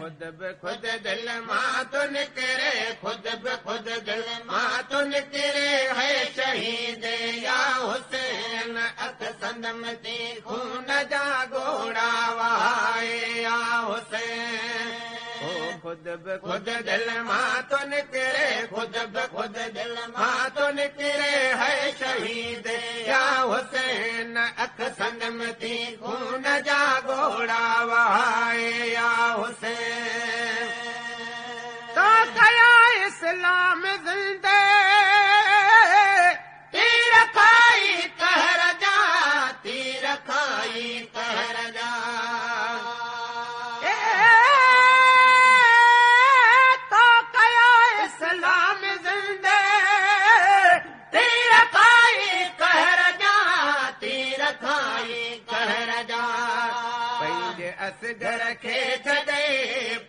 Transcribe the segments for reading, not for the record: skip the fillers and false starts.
खुद ब खुद दिल मां तो निकरे, खुद ब खुद दिल मां तो निकरे है शहीद या हुसैन, अख संदम थी खून जा घोड़ा वहाए या हुसैन। खुद ब खुद दिल मां तो निकरे, खुद ब खुद दिल मां तो निकरे है शहीद या हुसैन, अख संदम थी खून जा घोड़ा वहाए या हुसैन। तो कया इस्लाम जिंदे तीर खाई कहर जा, तीर खाई कहर जा। तो कया इस्लाम जिंदे तीर खाई कहर जा, तीर खाई कहर जा। पंहिंजे असगर खे छॾे,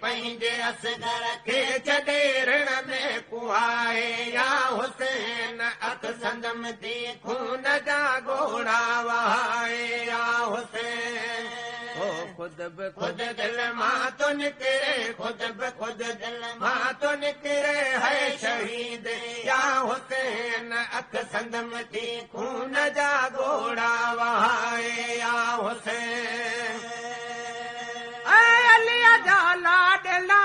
पंहिंजे असगर खे छॾे रण में कुआए या हुसैन, अख संदम थी खून जा घोड़ा वहाए या हुसैन। खुद ब खुद दिल मां तो निकरे, खुद ब खुद दिल मां तो निकरे है शहीद या हुसैन, अख संदम थी खून जा घोड़ा वहाए या हुसैन। अलिया जा लाडला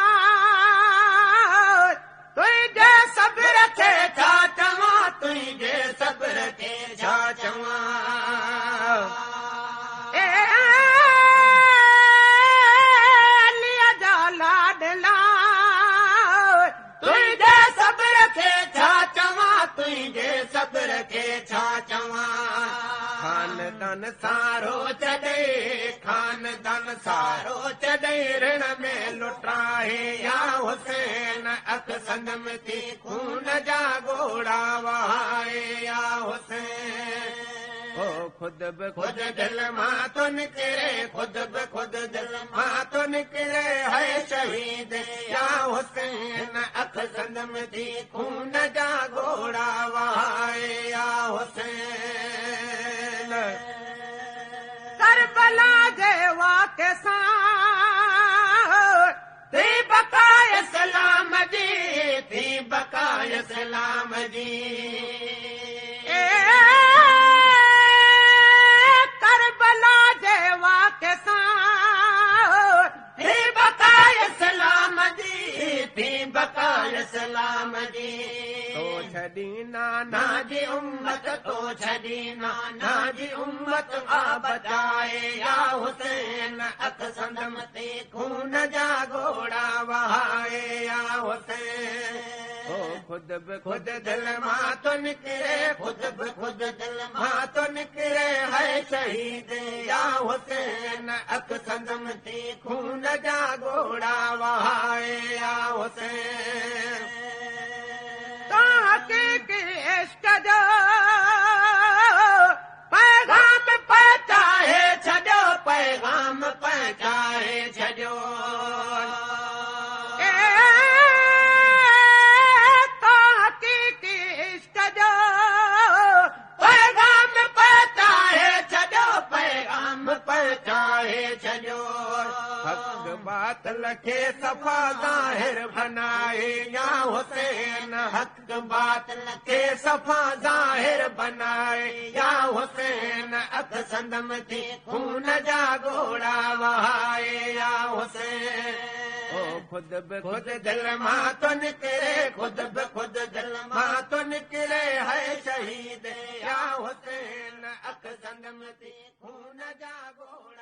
तुझे सब्र खे छा चवां, तुझे सब्र खे छा चवां। अलिया जा लाडला तुझे सब्र खे छा चवां, तुझे सब्र खे छा चवां। खानदान सारो छॾे, खानदान सारो छॾे रण में लुटाए या हुसैन, अख संदम थी खून जा घोड़ा वहाए या हुसैन। खुद ब खुद दिल मां तो निकरे, खुद ब खुद दिल मां तो निकरे है शहीद या हुसैन, अख संदम थी खून जा घोड़ा वहाए या हुसैन। करबला जे वाक़े सां थी बकाए सलाम जी, थी बकाए सलाम जी। करबला जे वाक़े सां थी बकाए सलाम जी, थी बकाए सलाम जी। तो छॾी नाना जी उम्मत, तो छॾी नाना जी उम्मत आ बचाए या हुसैन, अख संदम थी खून जा घोड़ा वहाए या हुसैन। खुद ब खुद दिल मां तो निकरे, खुद ब खुद दिल मां तो निकरे है शहीद या हुसैन, अख संदम थी खून जा घोड़ा वहाए या हुसैन। हक़ीक़ी इश्क जो पैगाम पहुचाए छॾियो, पैगाम पहुचाए छॾियो। तो हक़ीक़ी इश्क जो पैगाम पहुचाए छॾियो, पैगाम पहुचाए छॾियो। हक़ बातिल खे सफ़ा ज़ाहिर बनाए या हुसैन, हक़ बातिल खे सफ़ा ज़ाहिर बनाए या हुसैन, अख संदम थी खून जा घोड़ा वहाए या हुसैन। खुद ब खुद दिल मां तो निकरे, खुद ब खुद दिल मां तो निकरे है शहीद या हुसैन, अख संदम थी खून जा घोड़ा।